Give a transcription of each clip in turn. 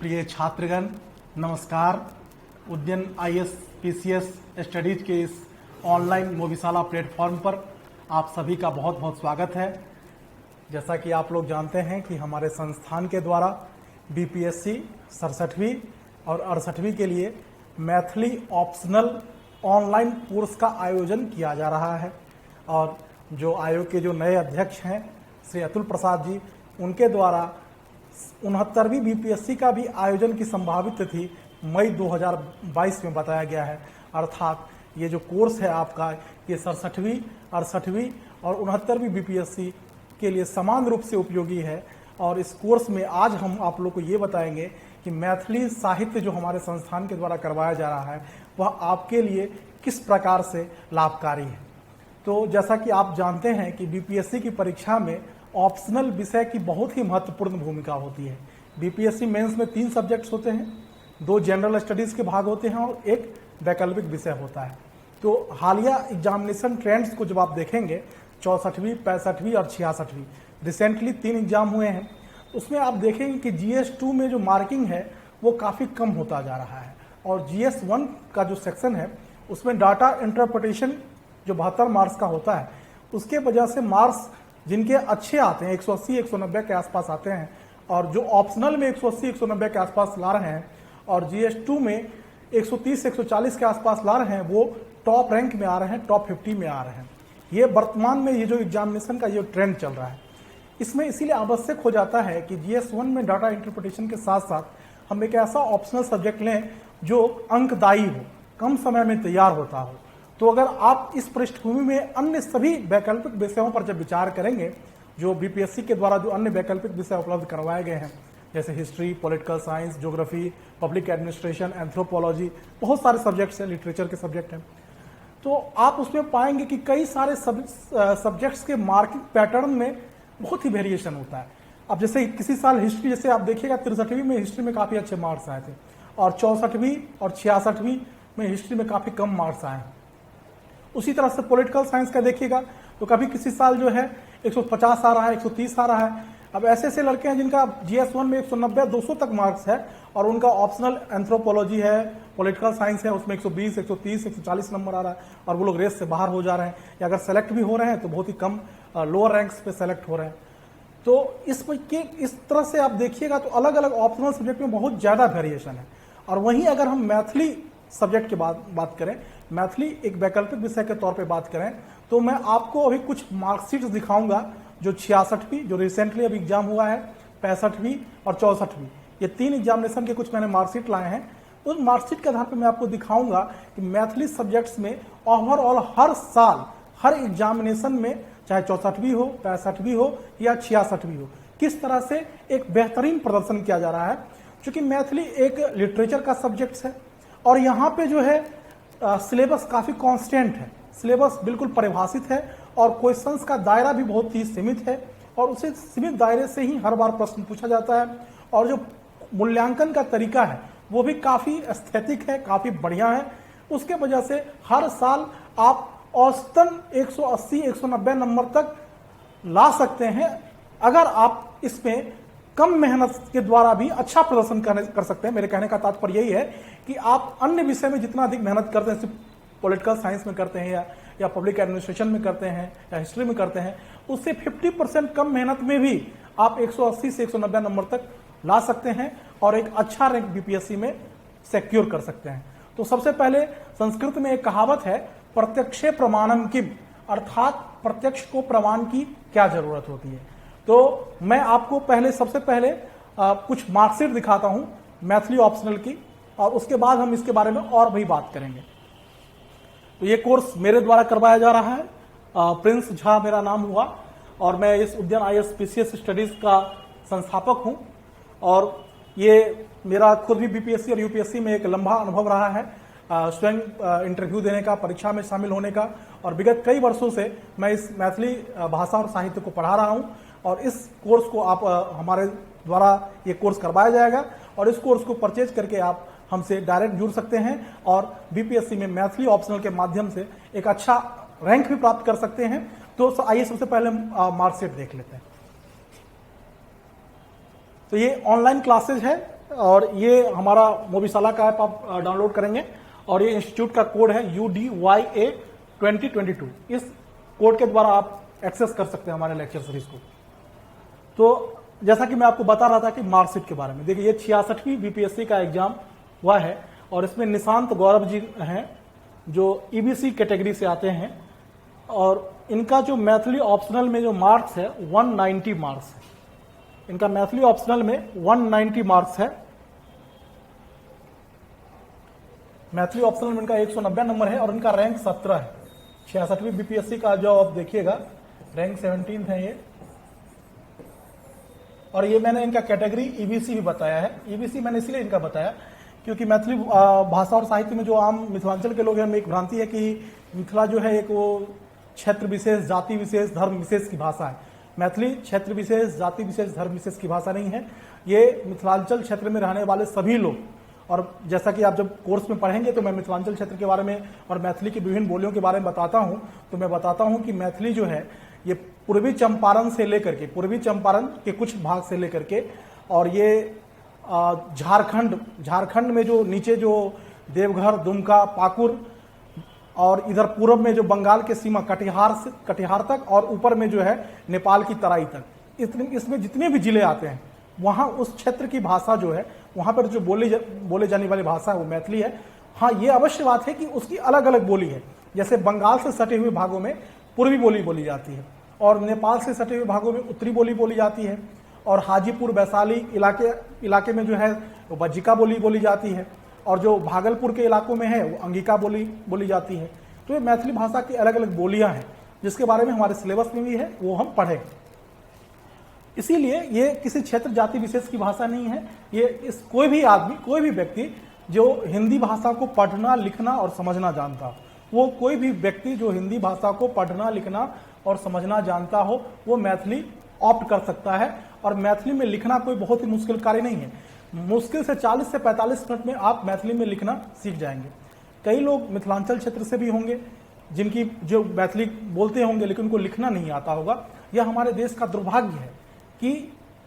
प्रिय छात्रगण नमस्कार। Udayan IAS PCS studies के इस ऑनलाइन मोविशाला प्लेटफॉर्म पर आप सभी का बहुत बहुत स्वागत है। जैसा कि आप लोग जानते हैं कि हमारे संस्थान के द्वारा बीपीएससी 67वीं और 68वीं के लिए मैथिली ऑप्शनल ऑनलाइन कोर्स का आयोजन किया जा रहा है और जो आयोग के जो नए अध्यक्ष हैं श्री अतुल प्रसाद जी, उनके द्वारा 69वीं बीपीएससी का भी आयोजन की संभावित तिथि मई 2022 में बताया गया है। अर्थात ये जो कोर्स है आपका, ये 67वीं 68वीं और 69वीं बीपीएससी के लिए समान रूप से उपयोगी है। और इस कोर्स में आज हम आप लोग को ये बताएंगे कि मैथिली साहित्य जो हमारे संस्थान के द्वारा करवाया जा रहा है वह आपके लिए किस प्रकार से लाभकारी है। तो जैसा कि आप जानते हैं कि बीपीएससी की परीक्षा में ऑप्शनल विषय की बहुत ही महत्वपूर्ण भूमिका होती है। बीपीएससी मेंस में 3 सब्जेक्ट्स होते हैं, 2 जनरल स्टडीज के भाग होते हैं और 1 वैकल्पिक विषय होता है। तो हालिया एग्जामिनेशन ट्रेंड्स को जब आप देखेंगे 64वीं 65वीं और 66वीं रिसेंटली 3 एग्जाम हुए हैं, उसमें आप देखेंगे कि GS2 में जो मार्किंग है वो काफ़ी कम होता जा रहा है और GS1 का जो सेक्शन है उसमें डाटा इंटरप्रिटेशन जो 72 मार्क्स का होता है, उसके वजह से मार्क्स जिनके अच्छे आते हैं 180 190 के आसपास आते हैं और जो ऑप्शनल में 180 190 के आसपास ला रहे हैं और GS2 में 130 140 के आसपास ला रहे हैं, वो टॉप रैंक में आ रहे हैं, टॉप 50 में आ रहे हैं। ये वर्तमान में ये जो एग्जामिनेशन का ये ट्रेंड चल रहा है, इसमें इसीलिए आवश्यक हो जाता है कि GS1 में डाटा इंटरप्रिटेशन के साथ साथ हम एक ऐसा ऑप्शनल सब्जेक्ट लें जो अंकदायी हो, कम समय में तैयार होता हो। तो अगर आप इस पृष्ठभूमि में अन्य सभी वैकल्पिक विषयों पर जब विचार करेंगे, जो बीपीएससी के द्वारा जो अन्य वैकल्पिक विषय उपलब्ध करवाए गए हैं, जैसे history, political science, geography, public administration, anthropology, बहुत सारे सब्जेक्ट्स हैं, लिटरेचर के सब्जेक्ट हैं, तो आप उसमें पाएंगे कि कई सारे सब्जेक्ट्स के मार्किंग पैटर्न में बहुत ही वेरिएशन होता है। अब जैसे किसी साल हिस्ट्री, जैसे आप देखिएगा 63वीं में हिस्ट्री में काफ़ी अच्छे मार्क्स आए थे और 64वीं और 66वीं में हिस्ट्री में काफ़ी कम मार्क्स आए हैं। उसी तरह से पॉलिटिकल साइंस का देखिएगा तो कभी किसी साल जो है 150 आ रहा है, 130 आ रहा है। अब ऐसे ऐसे लड़के हैं जिनका GS1 में 190 200 तक मार्क्स है और उनका ऑप्शनल एंथ्रोपोलॉजी है, पॉलिटिकल साइंस है, उसमें 120 130 140 नंबर आ रहा है और वो लोग रेस से बाहर हो जा रहे हैं, या अगर सेलेक्ट भी हो रहे हैं तो बहुत ही कम लोअर रैंक्स पे सेलेक्ट हो रहे हैं। तो इस तरह से आप देखिएगा तो अलग अलग ऑप्शनल सब्जेक्ट में बहुत ज़्यादा वेरिएशन है। और वहीं अगर हम मैथिली सब्जेक्ट की बात करें, मैथिली एक वैकल्पिक विषय के तौर पे बात करें, तो मैं आपको अभी कुछ मार्कशीट्स दिखाऊंगा जो 66वीं जो रिसेंटली अभी एग्जाम हुआ है, 65वीं और 64वीं, ये 3 एग्जामिनेशन के कुछ मैंने मार्कशीट लाए हैं। उस मार्कशीट के आधार पर मैं आपको दिखाऊंगा कि मैथिली सब्जेक्ट्स में ओवरऑल हर साल हर एग्जामिनेशन में, चाहे 64वीं हो, 65वीं हो या 66वीं हो, किस तरह से एक बेहतरीन प्रदर्शन किया जा रहा है। क्योंकि मैथिली एक लिटरेचर का सब्जेक्ट है और यहाँ पे जो है सिलेबस काफ़ी कांस्टेंट है, सिलेबस बिल्कुल परिभाषित है और क्वेश्चंस का दायरा भी बहुत ही सीमित है और उसे सीमित दायरे से ही हर बार प्रश्न पूछा जाता है। और जो मूल्यांकन का तरीका है वो भी काफ़ी एस्थेटिक है, काफ़ी बढ़िया है। उसके वजह से हर साल आप औसतन 180 190 नंबर तक ला सकते हैं अगर आप इसमें कम मेहनत के द्वारा भी अच्छा प्रदर्शन कर सकते हैं। मेरे कहने का तात्पर्य यही है कि आप अन्य विषय में जितना अधिक मेहनत करते हैं, सिर्फ पॉलिटिकल साइंस में करते हैं या पब्लिक एडमिनिस्ट्रेशन में करते हैं या हिस्ट्री में करते हैं, उससे 50% कम मेहनत में भी आप 180 से 190 नंबर तक ला सकते हैं और एक अच्छा रैंक बीपीएससी में सिक्योर कर सकते हैं। तो सबसे पहले संस्कृत में एक कहावत है, प्रत्यक्षे प्रमाणम किम, अर्थात प्रत्यक्ष को प्रमाण की क्या जरूरत होती है। तो मैं आपको सबसे पहले कुछ मार्कशीट दिखाता हूं मैथिली ऑप्शनल की और उसके बाद हम इसके बारे में और भी बात करेंगे। तो ये कोर्स मेरे द्वारा करवाया जा रहा है, प्रिंस झा मेरा नाम हुआ और मैं इस उद्यन आईएएस पीसीएस स्टडीज का संस्थापक हूं और ये मेरा खुद भी बीपीएससी और यूपीएससी में एक लंबा अनुभव रहा है, स्वयं इंटरव्यू देने का, परीक्षा में शामिल होने का, और विगत कई वर्षों से मैं इस मैथिली भाषा और साहित्य को पढ़ा रहा हूं और इस कोर्स को आप हमारे द्वारा ये कोर्स करवाया जाएगा और इस कोर्स को परचेज करके आप हमसे डायरेक्ट जुड़ सकते हैं और बीपीएससी में मैथिली ऑप्शनल के माध्यम से एक अच्छा रैंक भी प्राप्त कर सकते हैं। तो आइए सबसे पहले मार्कशीट देख लेते हैं। तो ये ऑनलाइन क्लासेज है और ये हमारा मोविशाला का ऐप आप डाउनलोड करेंगे और ये इंस्टीट्यूट का कोड है UDYA 2022। इस कोड के द्वारा आप एक्सेस कर सकते हैं हमारे लेक्चर सीरीज को। तो जैसा कि मैं आपको बता रहा था कि मार्कशीट के बारे में, देखिए ये 66वीं बीपीएससी का एग्जाम हुआ है और इसमें निशांत गौरव जी हैं जो EBC कैटेगरी से आते हैं और इनका जो मैथिली ऑप्शनल में जो मार्क्स है 190 मार्क्स है। इनका मैथिली ऑप्शनल में 190 मार्क्स है। मैथिली ऑप्शनल में इनका 190 नंबर है और इनका रैंक 17 है। 66वीं बीपीएससी का जो आप देखिएगा रैंक 17 है ये। और ये मैंने इनका कैटेगरी EBC भी बताया है। EBC मैंने इसलिए इनका बताया क्योंकि मैथिली भाषा और साहित्य में जो आम मिथिलांचल के लोग हैं, हमें एक भ्रांति है कि मिथिला जो है एक वो क्षेत्र विशेष, जाति विशेष, धर्म विशेष की भाषा है। मैथिली क्षेत्र विशेष, जाति विशेष, धर्म विशेष की भाषा नहीं है। ये मिथिलांचल क्षेत्र में रहने वाले सभी लोग, और जैसा कि आप जब कोर्स में पढ़ेंगे तो मैं मिथिलांचल क्षेत्र के बारे में और मैथिली की विभिन्न बोलियों के बारे में बताता हूं, तो मैं बताता हूं कि मैथिली जो है ये पूर्वी चंपारण से लेकर के, पूर्वी चंपारण के कुछ भाग से लेकर के, और ये झारखंड में जो नीचे जो देवघर, दुमका, पाकुर, और इधर पूर्व में जो बंगाल के सीमा कटिहार तक, और ऊपर में जो है नेपाल की तराई तक, इसमें जितने भी जिले आते हैं वहां उस क्षेत्र की भाषा जो है, वहां पर जो बोले जाने वाली भाषा है वो मैथिली है। हाँ, ये अवश्य बात है कि उसकी अलग अलग बोली है। जैसे बंगाल से सटे हुए भागों में पूर्वी बोली बोली जाती है और नेपाल से सटे हुए भागों में उत्तरी बोली बोली जाती है, और हाजीपुर वैशाली इलाके में जो है वो बज्जिका बोली बोली जाती है, और जो भागलपुर के इलाकों में है वो अंगिका बोली जाती है। तो ये मैथिली भाषा की अलग अलग बोलियां हैं जिसके बारे में हमारे सिलेबस में भी है, वो हम पढ़े। इसीलिए ये किसी क्षेत्र जाति विशेष की भाषा नहीं है। ये कोई भी आदमी, कोई भी व्यक्ति जो हिंदी भाषा को पढ़ना, लिखना और समझना जानता हो, वो कोई भी व्यक्ति जो हिंदी भाषा को पढ़ना, लिखना और समझना जानता हो, वो मैथिली ऑप्ट कर सकता है। और मैथिली में लिखना कोई बहुत ही मुश्किल कार्य नहीं है। मुश्किल से 40 से 45 मिनट में आप मैथिली में लिखना सीख जाएंगे। कई लोग मिथिलांचल क्षेत्र से भी होंगे जिनकी जो मैथिली बोलते होंगे लेकिन उनको लिखना नहीं आता होगा। यह हमारे देश का दुर्भाग्य है कि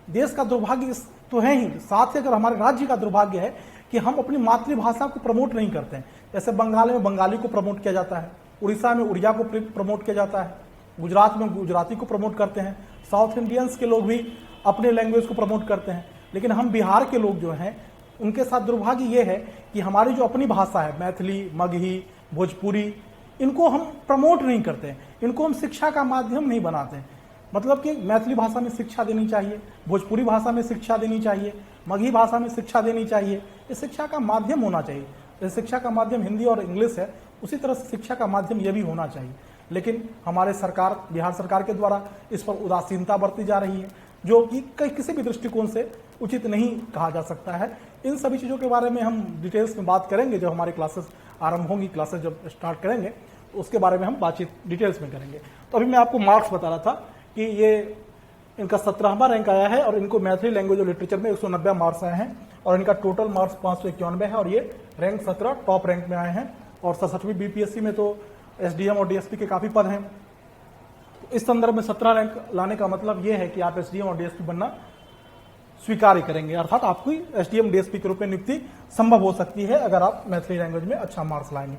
देश का दुर्भाग्य तो है ही, साथ ही अगर हमारे राज्य का दुर्भाग्य है कि हम अपनी मातृभाषा को प्रमोट नहीं करते हैं। जैसे बंगाल में बंगाली को प्रमोट किया जाता है, उड़ीसा में उड़िया को प्रमोट किया जाता है, गुजरात में गुजराती को प्रमोट करते हैं, साउथ इंडियंस के लोग भी अपने लैंग्वेज को प्रमोट करते हैं। लेकिन हम बिहार के लोग जो हैं उनके साथ दुर्भाग्य ये है कि हमारी जो अपनी भाषा है, मैथिली, मगही, भोजपुरी, इनको हम प्रमोट नहीं करते हैं, इनको हम शिक्षा का माध्यम नहीं बनाते हैं। मतलब कि मैथिली भाषा में शिक्षा देनी चाहिए, भोजपुरी भाषा में शिक्षा देनी चाहिए, मगही भाषा में शिक्षा देनी चाहिए। ये शिक्षा का माध्यम होना चाहिए। जैसे शिक्षा का माध्यम हिंदी और इंग्लिश है, उसी तरह से शिक्षा का माध्यम ये भी होना चाहिए। लेकिन हमारे सरकार, बिहार सरकार के द्वारा इस पर उदासीनता बरती जा रही है, जो कि किसी भी दृष्टिकोण से उचित नहीं कहा जा सकता है। इन सभी चीज़ों के बारे में हम डिटेल्स में बात करेंगे जब हमारी क्लासेस आरंभ होंगी, क्लासेस जब स्टार्ट करेंगे तो उसके बारे में हम बातचीत डिटेल्स में करेंगे। तो अभी मैं आपको मार्क्स बता रहा था कि ये इनका 17वां रैंक आया है और इनको मैथिली लैंग्वेज और लिटरेचर में 190 मार्क्स आए हैं और इनका टोटल मार्क्स 591 है और ये रैंक 17 टॉप रैंक में आए हैं। और 67वीं बीपीएससी में तो एसडीएम और डीएसपी के काफ़ी पद हैं। तो इस संदर्भ में 17 रैंक लाने का मतलब ये है कि आप एसडीएम और डीएसपी बनना स्वीकार करेंगे, अर्थात आपको एसडीएम डीएसपी के रूप में नियुक्ति संभव हो सकती है अगर आप मैथिली लैंग्वेज में अच्छा मार्क्स लाएंगे।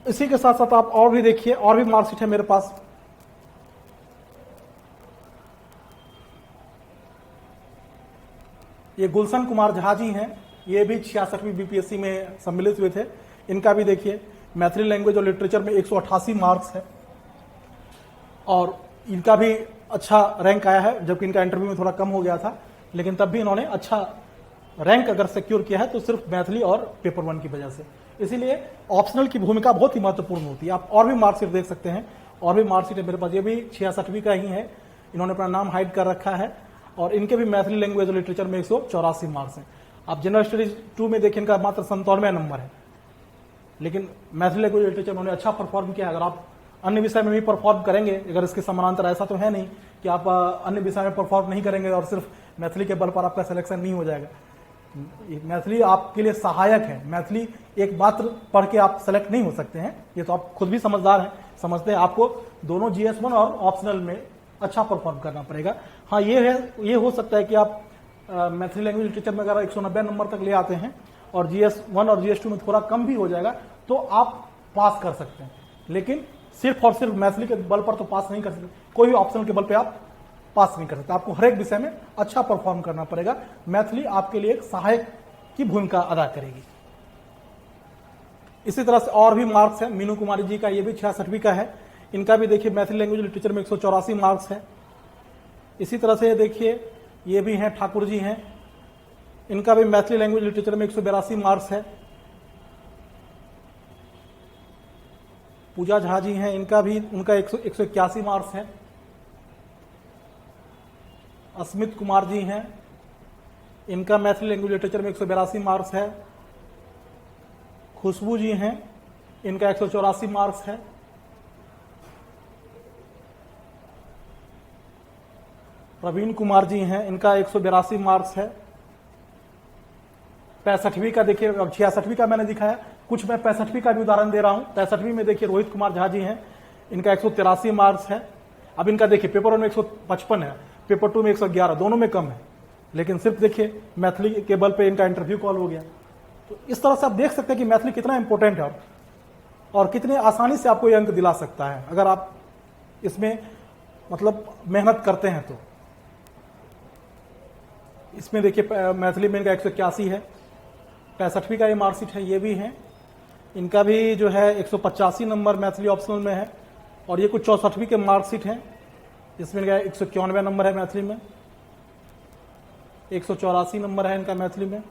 इसी के साथ साथ आप और भी देखिए, और भी मार्कशीट है मेरे पास। ये गुलशन कुमार झा जी हैं, ये भी 66वीं बीपीएससी में सम्मिलित हुए थे। इनका भी देखिए मैथिली लैंग्वेज और लिटरेचर में 188 मार्क्स है और इनका भी अच्छा रैंक आया है, जबकि इनका इंटरव्यू में थोड़ा कम हो गया था, लेकिन तब भी इन्होंने अच्छा रैंक अगर सिक्योर किया है तो सिर्फ मैथिली और पेपर 1 की वजह से। इसीलिए ऑप्शनल की भूमिका बहुत ही महत्वपूर्ण होती है। आप और भी मार्कशीट देख सकते हैं, और भी मार्कशीट है मेरे पास, ये भी 66वीं का ही है। इन्होंने अपना नाम हाइड कर रखा है और इनके भी मैथिली लैंग्वेज और लिटरेचर में 184 मार्क्स हैं। आप जनरल स्टडीज 2 में देखें, इनका मात्र 97 नंबर है, लेकिन मैथिली लैंग्वेज लिटरेचर उन्होंने अच्छा परफॉर्म किया। अगर आप अन्य विषय में भी परफॉर्म करेंगे, अगर इसके समानांतर, ऐसा तो है नहीं कि आप अन्य विषय में परफॉर्म नहीं करेंगे और सिर्फ मैथिली के बल पर आपका सिलेक्शन नहीं हो जाएगा। मैथिली आपके लिए सहायक है। मैथिली एक मात्र पढ़ के आप सेलेक्ट नहीं हो सकते हैं, ये तो आप खुद भी समझदार हैं, समझते हैं। आपको दोनों GS1 और ऑप्शनल में अच्छा परफॉर्म करना पड़ेगा। हाँ, ये हो सकता है कि आप मैथिली लैंग्वेज लिटरेचर में अगर 190 नंबर तक ले आते हैं और GS1 और GS2 में थोड़ा कम भी हो जाएगा तो आप पास कर सकते हैं। लेकिन सिर्फ और सिर्फ मैथिली के बल पर तो पास नहीं कर सकते, कोई भी ऑप्शनल के बल पे आप पास नहीं कर सकते। आपको हर एक विषय में अच्छा परफॉर्म करना पड़ेगा। मैथिली आपके लिए एक सहायक की भूमिका अदा करेगी। इसी तरह से और भी मार्क्स है। मीनू कुमारी जी का ये भी 66वीं का है, इनका भी देखिए मैथिली लैंग्वेज लिटरेचर में 184 मार्क्स है। इसी तरह से देखिए ये भी हैं ठाकुर जी हैं, इनका भी मैथिली लैंग्वेज लिटरेचर में 182 मार्क्स है। पूजा झा जी हैं, इनका भी उनका 181 मार्क्स है। अस्मित कुमार जी हैं, इनका मैथिली लैंग्वेज लिटरेचर में 182 मार्क्स है। खुशबू जी हैं, इनका 184 मार्क्स है। प्रवीण कुमार जी हैं, इनका 182 मार्क्स है। 65वीं का देखिए, अब 66वीं का मैंने दिखाया, कुछ मैं 65वीं का भी उदाहरण दे रहा हूं। 65वीं में देखिए रोहित कुमार झा जी हैं, इनका 183 मार्क्स है। अब इनका देखिए पेपर 1 में 155 है, पेपर 2 में 111, दोनों में कम है, लेकिन सिर्फ देखिए मैथिली के बल पे इनका इंटरव्यू कॉल हो गया। तो इस तरह से आप देख सकते हैं कि मैथिली कितना इंपॉर्टेंट है और कितने आसानी से आपको ये अंक दिला सकता है अगर आप इसमें मतलब मेहनत करते हैं तो। इसमें देखिए मैथिली में इनका 181 है। 65वीं का ये मार्कशीट है, ये भी है, इनका भी जो है 185 नंबर मैथिली ऑप्शनल में है। और ये कुछ 64वीं के मार्कशीट हैं, इसमें इनका 191 नंबर है मैथिली में, 184 नंबर है इनका मैथिली में,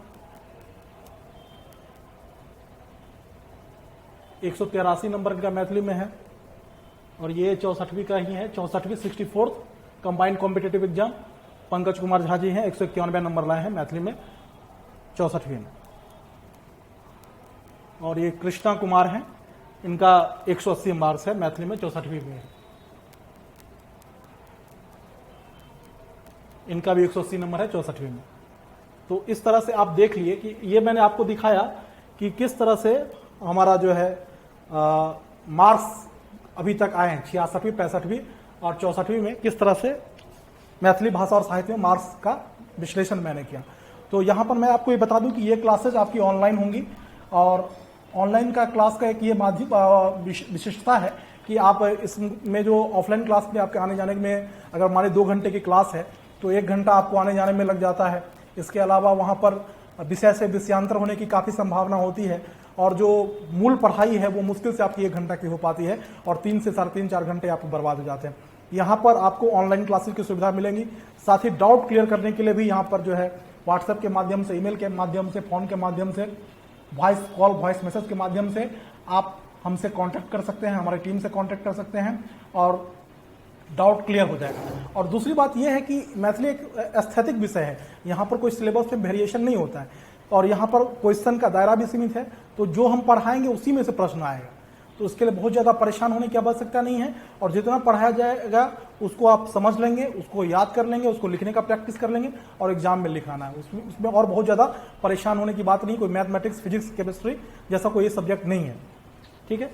183 नंबर इनका मैथिली में है। और ये 64वीं का ही है, 64वीं 64th combined competitive exam. Pankaj Kumar Jha ji हैं, 191 नंबर लाए हैं मैथिली में 64वीं में। और ये कृष्णा कुमार हैं, इनका 180 मार्क्स है मैथिली में 64वीं में, इनका भी 180 नंबर है 64वीं में। तो इस तरह से आप देख लिए कि ये मैंने आपको दिखाया कि किस तरह से हमारा जो है मार्क्स अभी तक आए हैं 66वीं, 65वीं और 64वीं में, किस तरह से मैथिली भाषा और साहित्य में मार्क्स का विश्लेषण मैंने किया। तो यहाँ पर मैं आपको ये बता दूं कि ये क्लासेज आपकी ऑनलाइन होंगी और ऑनलाइन का क्लास का एक ये माध्यम विशिष्टता है कि आप इसमें जो ऑफलाइन क्लास में आपके आने जाने में अगर माने 2 घंटे की क्लास है तो 1 घंटा आपको आने जाने में लग जाता है। इसके अलावा वहाँ पर विषय से विषयांतर होने की काफ़ी संभावना होती है और जो मूल पढ़ाई है वो मुश्किल से आपकी 1 घंटा की हो पाती है और 3 से 3.5 4 घंटे आपको बर्बाद हो जाते हैं। यहाँ पर आपको ऑनलाइन क्लासेस की सुविधा मिलेंगी, साथ ही डाउट क्लियर करने के लिए भी यहाँ पर जो है व्हाट्सएप के माध्यम से, ईमेल के माध्यम से, फोन के माध्यम से, वॉइस कॉल, वॉइस मैसेज के माध्यम से आप हमसे कांटेक्ट कर सकते हैं, हमारी टीम से कांटेक्ट कर सकते हैं और डाउट क्लियर हो जाएगा। और दूसरी बात यह है कि मैथिली एक एस्थेटिक विषय है, यहाँ पर कोई सिलेबस में वेरिएशन नहीं होता है और यहाँ पर क्वेश्चन का दायरा भी सीमित है, तो जो हम पढ़ाएंगे उसी में से प्रश्न आएगा। तो उसके लिए बहुत ज़्यादा परेशान होने की आवश्यकता नहीं है और जितना पढ़ाया जाएगा उसको आप समझ लेंगे, उसको याद कर लेंगे, उसको लिखने का प्रैक्टिस कर लेंगे और एग्जाम में लिखाना है। उसमें और बहुत ज़्यादा परेशान होने की बात नहीं, कोई मैथमेटिक्स, फिजिक्स, केमिस्ट्री जैसा कोई सब्जेक्ट नहीं है। ठीक है,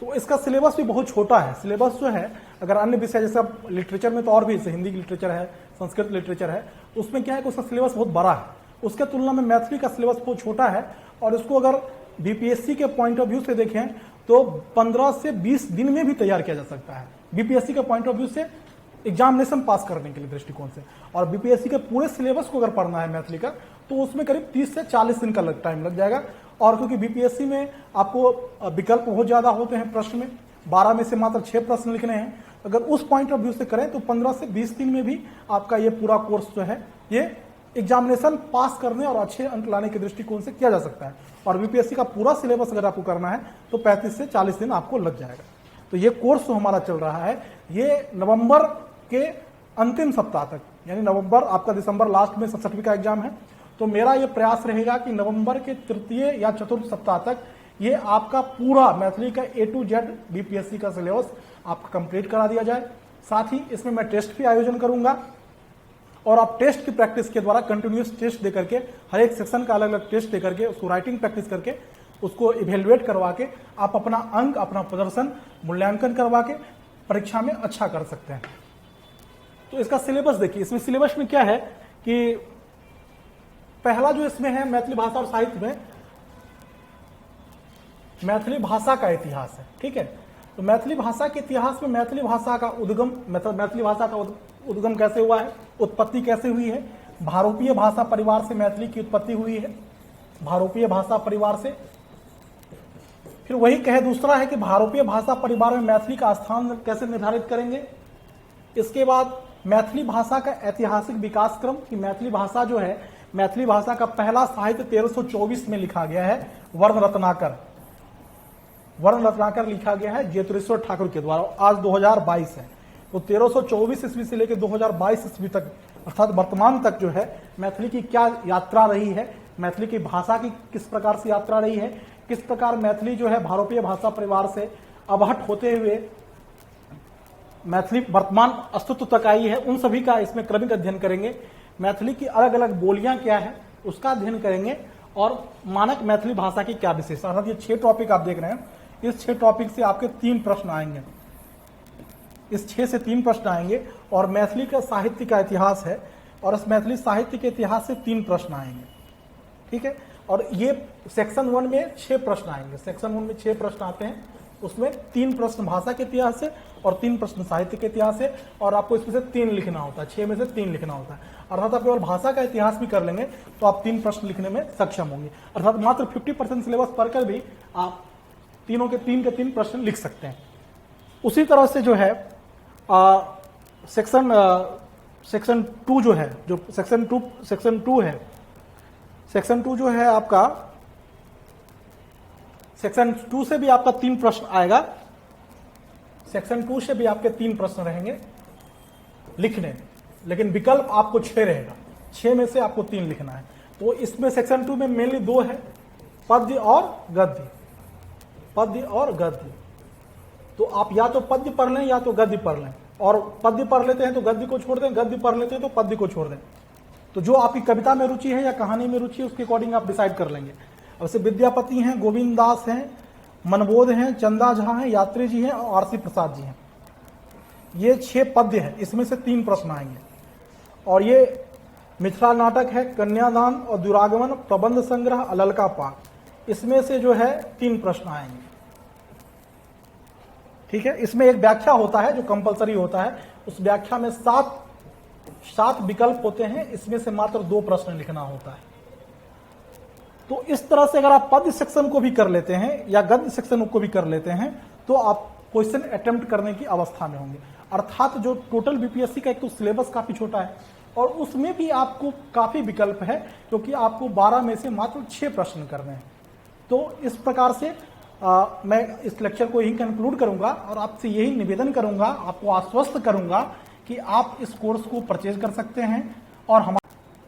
तो इसका सिलेबस भी बहुत छोटा है। सिलेबस जो है अगर अन्य विषय जैसे लिटरेचर में तो और भी, जैसे हिंदी की लिटरेचर है, संस्कृत लिटरेचर है, उसमें क्या है कि उसका सिलेबस बहुत बड़ा है, उसके तुलना में मैथिली का सिलेबस बहुत छोटा है। और इसको अगर बीपीएससी के पॉइंट ऑफ व्यू से देखें तो 15 से 20 दिन में भी तैयार किया जा सकता है, बीपीएससी के पॉइंट ऑफ व्यू से, एग्जामिनेशन पास करने के लिए दृष्टिकोण से। और बीपीएससी के पूरे सिलेबस को अगर पढ़ना है मैथिली का तो उसमें करीब 30 से 40 दिन का टाइम लग जाएगा। और क्योंकि बीपीएससी में आपको विकल्प बहुत ज्यादा होते हैं, प्रश्न में 12 में से मात्र 6 प्रश्न लिखने हैं, अगर उस पॉइंट ऑफ व्यू से करें तो 15 से 20 दिन में भी आपका ये पूरा कोर्स जो है ये एग्जामिनेशन पास करने और अच्छे अंक लाने के दृष्टिकोण से किया जा सकता है। और बीपीएससी का पूरा सिलेबस अगर आपको करना है तो 35 से 40 दिन आपको लग जाएगा। तो ये कोर्स जो हमारा चल रहा है ये नवंबर के अंतिम सप्ताह तक, यानी नवंबर, आपका दिसंबर लास्ट में 67वीं का एग्जाम है, तो मेरा ये प्रयास रहेगा कि नवंबर के 3य या 4th सप्ताह तक ये आपका पूरा मैथिली का A to Z बीपीएससी का सिलेबस आपका कंप्लीट करा दिया जाए। साथ ही इसमें मैं टेस्ट भी आयोजन करूंगा और आप टेस्ट की प्रैक्टिस के द्वारा कंटिन्यूस टेस्ट देकर के, हर एक सेक्शन का अलग अलग टेस्ट देकर के, उसको राइटिंग प्रैक्टिस करके, उसको इवेल्युएट करवा के आप अपना अंक, अपना प्रदर्शन मूल्यांकन करवा के परीक्षा में अच्छा कर सकते हैं। तो इसका सिलेबस देखिए, इसमें सिलेबस में क्या है कि पहला जो इसमें है मैथिली भाषा और साहित्य में मैथिली भाषा का इतिहास है। ठीक है, तो मैथिली भाषा के इतिहास में मैथिली भाषा का उद्गम, मतलब मैथिली भाषा का उद्गम कैसे हुआ है, उत्पत्ति कैसे हुई है। भारोपीय भाषा परिवार से मैथिली की उत्पत्ति हुई है, भारोपीय भाषा परिवार से। फिर वही कहे दूसरा है कि भारोपीय भाषा परिवार में मैथिली का स्थान कैसे निर्धारित करेंगे। इसके बाद मैथिली भाषा का ऐतिहासिक विकास क्रम, कि मैथिली भाषा जो है, मैथिली भाषा का पहला साहित्य 1324 में लिखा गया है, वर्ण रत्नाकर लिखा गया है जेतुरेश्वर ठाकुर के द्वारा। आज 2022 है, तो 1324 ईस्वी से लेकर 2022 ईस्वी तक, अर्थात वर्तमान तक जो है मैथिली की क्या यात्रा रही है, मैथिली की भाषा की किस प्रकार से यात्रा रही है, किस प्रकार मैथिली जो है भारोपीय भाषा परिवार से अबहट होते हुए मैथिली वर्तमान अस्तित्व तक आई है, उन सभी का इसमें क्रमिक अध्ययन करेंगे। मैथिली की अलग अलग बोलियां क्या है उसका अध्ययन करेंगे, और मानक मैथिली भाषा की क्या विशेषता। अर्थात ये 6 टॉपिक आप देख रहे हैं, इस 6 टॉपिक से आपके 3 प्रश्न आएंगे, इस 6 से 3 प्रश्न आएंगे। और मैथिली का साहित्य का इतिहास है, और इस मैथिली साहित्य के इतिहास से 3 प्रश्न आएंगे। ठीक है, और ये सेक्शन 1 में 6 प्रश्न आएंगे, सेक्शन 1 में 6 प्रश्न आते हैं, उसमें 3 प्रश्न भाषा के इतिहास से और 3 प्रश्न साहित्य के इतिहास से, और आपको इसमें से 3 लिखना होता है, 6 में से 3 लिखना होता है। अर्थात आप केवल भाषा का इतिहास भी कर लेंगे तो आप 3 प्रश्न लिखने में सक्षम होंगे। अर्थात मात्र 50% सिलेबस पढ़कर भी आप तीनों के 3 प्रश्न लिख सकते हैं। उसी तरह से जो है सेक्शन 2 जो है, जो सेक्शन 2 है, सेक्शन 2 जो है आपका, सेक्शन 2 से भी आपका 3 प्रश्न आएगा, सेक्शन 2 से भी आपके 3 प्रश्न रहेंगे लिखने, लेकिन विकल्प आपको 6 रहेगा, 6 में से आपको 3 लिखना है। तो इसमें सेक्शन 2 में मेनली 2 है, पद्य और गद्य, पद्य और गद्य। तो आप या तो पद्य पढ़ लें या तो गद्य पढ़ लें, और पद्य पढ़ लेते हैं तो गद्य को छोड़ दें, गद्य पढ़ लेते हैं तो पद्य को छोड़ दें। तो जो आपकी कविता में रुचि है या कहानी में रुचि है उसके अकॉर्डिंग आप डिसाइड कर लेंगे। वैसे विद्यापति हैं, गोविंद दास हैं, मनबोध हैं, चंदा झा हैं, यात्री जी हैं और आरसी प्रसाद जी हैं। ये 6 पद्य हैं, इसमें से 3 प्रश्न आएंगे। और ये मिथिला नाटक है, कन्यादान और दुरागमन, प्रबंध संग्रह, अलल का पाक, इसमें से जो है 3 प्रश्न आएंगे। ठीक है, इसमें एक व्याख्या होता है जो कंपलसरी होता है, उस व्याख्या में 7 विकल्प होते हैं, इसमें से मात्र 2 प्रश्न लिखना होता है। तो इस तरह से अगर आप पद्य सेक्शन को भी कर लेते हैं या गद्य सेक्शन को भी कर लेते हैं तो आप क्वेश्चन अटेम्प्ट करने की अवस्था में होंगे। अर्थात जो टोटल बीपीएससी का एक तो सिलेबस काफी छोटा है और उसमें भी आपको काफी विकल्प है, क्योंकि आपको 12 में से मात्र 6 प्रश्न करने हैं। तो इस प्रकार से मैं इस लेक्चर को यही कंक्लूड करूंगा और आपसे यही निवेदन करूंगा, आपको आश्वस्त करूंगा कि आप इस कोर्स को परचेज कर सकते हैं और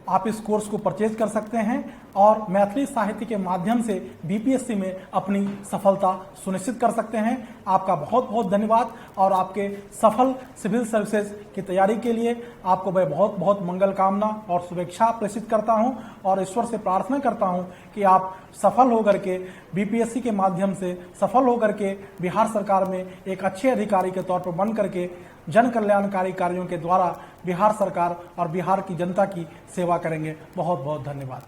आप इस कोर्स को परचेज कर सकते हैं और मैथिली साहित्य के माध्यम से बीपीएससी में अपनी सफलता सुनिश्चित कर सकते हैं। आपका बहुत बहुत धन्यवाद और आपके सफल सिविल सर्विसेज की तैयारी के लिए आपको मैं बहुत बहुत मंगल कामना और शुभेच्छा प्रेषित करता हूं और ईश्वर से प्रार्थना करता हूं कि आप सफल होकर के बीपीएससी के माध्यम से सफल होकर के बिहार सरकार में एक अच्छे अधिकारी के तौर पर बन करके जन कल्याणकारी कार्यों के द्वारा बिहार सरकार और बिहार की जनता की सेवा करेंगे। बहुत बहुत धन्यवाद।